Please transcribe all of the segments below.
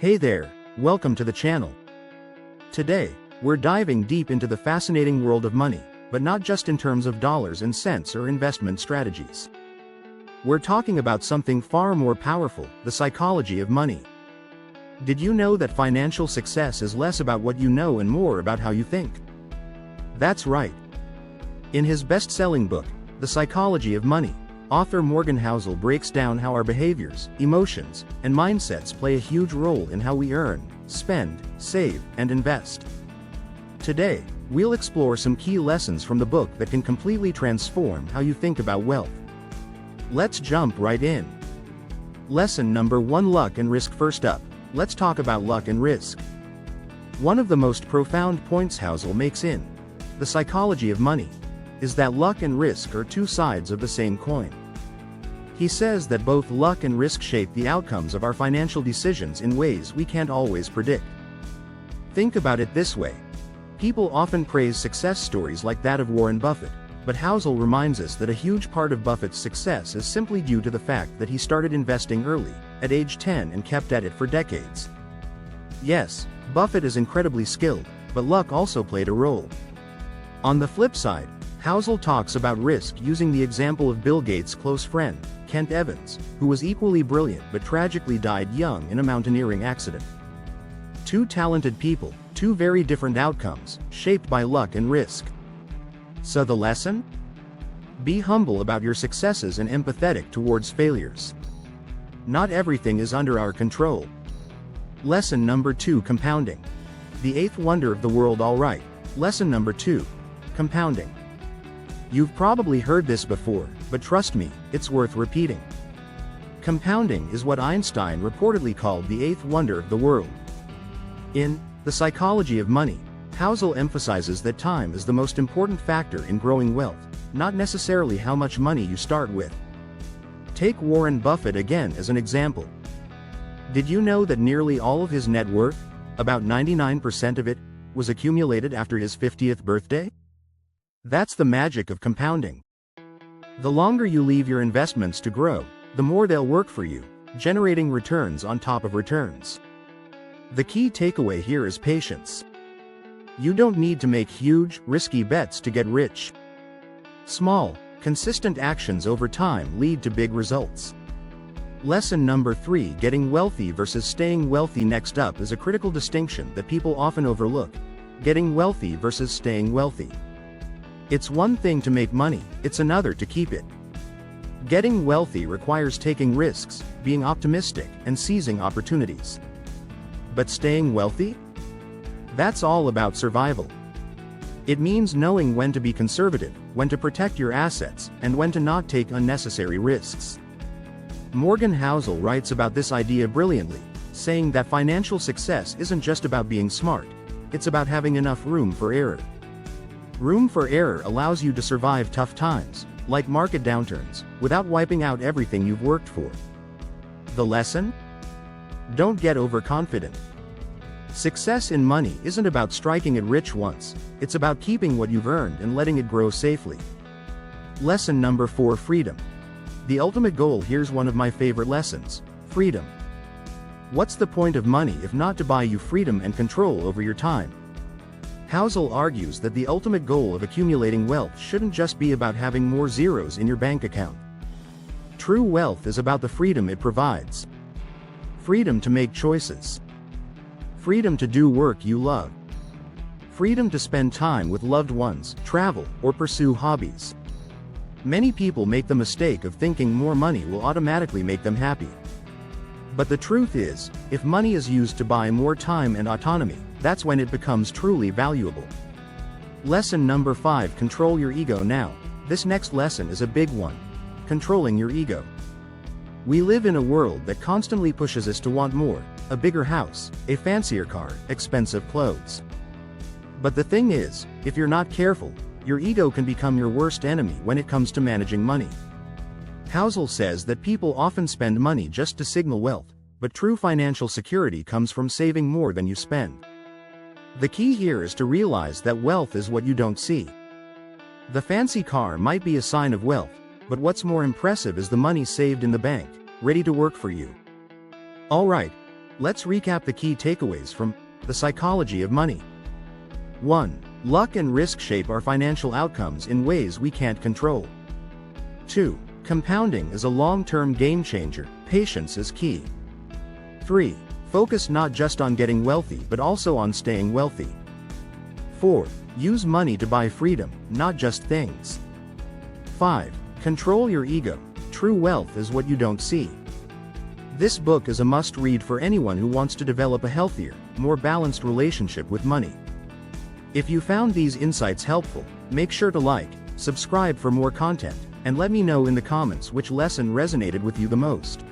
Hey there, welcome to the channel. Today, we're diving deep into the fascinating world of money, but not just in terms of dollars and cents or investment strategies. We're talking about something far more powerful, the psychology of money. Did you know that financial success is less about what you know and more about how you think? That's right. In his best-selling book, The Psychology of Money, author Morgan Housel breaks down how our behaviors, emotions, and mindsets play a huge role in how we earn, spend, save, and invest. Today, we'll explore some key lessons from the book that can completely transform how you think about wealth. Let's jump right in. Lesson number 1: Luck and risk. First up, let's talk about luck and risk. One of the most profound points Housel makes in The Psychology of Money is that luck and risk are two sides of the same coin. He says that both luck and risk shape the outcomes of our financial decisions in ways we can't always predict. Think about it this way. People often praise success stories like that of Warren Buffett, but Housel reminds us that a huge part of Buffett's success is simply due to the fact that he started investing early, at age 10, and kept at it for decades. Yes, Buffett is incredibly skilled, but luck also played a role. On the flip side, Housel talks about risk using the example of Bill Gates' close friend, Kent Evans, who was equally brilliant but tragically died young in a mountaineering accident. Two talented people, two very different outcomes, shaped by luck and risk. So the lesson? Be humble about your successes and empathetic towards failures. Not everything is under our control. Lesson number 2: Compounding. The eighth wonder of the world. Alright, lesson number 2: Compounding. You've probably heard this before, but trust me, it's worth repeating. Compounding is what Einstein reportedly called the eighth wonder of the world. In The Psychology of Money, Housel emphasizes that time is the most important factor in growing wealth, not necessarily how much money you start with. Take Warren Buffett again as an example. Did you know that nearly all of his net worth, about 99% of it, was accumulated after his 50th birthday? That's the magic of compounding. The longer you leave your investments to grow, the more they'll work for you, generating returns on top of returns. The key takeaway here is patience. You don't need to make huge, risky bets to get rich. Small, consistent actions over time lead to big results. Lesson number 3: Getting wealthy versus staying wealthy. Next up is a critical distinction that people often overlook: getting wealthy versus staying wealthy. It's one thing to make money, it's another to keep it. Getting wealthy requires taking risks, being optimistic, and seizing opportunities. But staying wealthy? That's all about survival. It means knowing when to be conservative, when to protect your assets, and when to not take unnecessary risks. Morgan Housel writes about this idea brilliantly, saying that financial success isn't just about being smart, it's about having enough room for error. Room for error allows you to survive tough times, like market downturns, without wiping out everything you've worked for. The lesson? Don't get overconfident. Success in money isn't about striking it rich once, it's about keeping what you've earned and letting it grow safely. Lesson number 4: Freedom. The ultimate goal. Here's one of my favorite lessons: freedom. What's the point of money if not to buy you freedom and control over your time? Housel argues that the ultimate goal of accumulating wealth shouldn't just be about having more zeros in your bank account. True wealth is about the freedom it provides. Freedom to make choices. Freedom to do work you love. Freedom to spend time with loved ones, travel, or pursue hobbies. Many people make the mistake of thinking more money will automatically make them happy. But the truth is, if money is used to buy more time and autonomy, that's when it becomes truly valuable. Lesson number 5: Control your ego. Now, this next lesson is a big one: controlling your ego. We live in a world that constantly pushes us to want more: a bigger house, a fancier car, expensive clothes. But the thing is, if you're not careful, your ego can become your worst enemy when it comes to managing money. Housel says that people often spend money just to signal wealth, but true financial security comes from saving more than you spend. The key here is to realize that wealth is what you don't see. The fancy car might be a sign of wealth, but what's more impressive is the money saved in the bank, ready to work for you. Alright, Let's recap the key takeaways from The Psychology of Money. 1. Luck and risk shape our financial outcomes in ways we can't control. 2. Compounding is a long-term game changer, patience is key. 3. Focus not just on getting wealthy but also on staying wealthy. 4. Use money to buy freedom, not just things. 5. Control your ego, true wealth is what you don't see. This book is a must-read for anyone who wants to develop a healthier, more balanced relationship with money. If you found these insights helpful, make sure to like, subscribe for more content, and let me know in the comments which lesson resonated with you the most.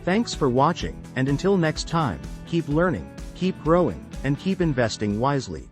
Thanks for watching, and until next time, keep learning, keep growing, and keep investing wisely.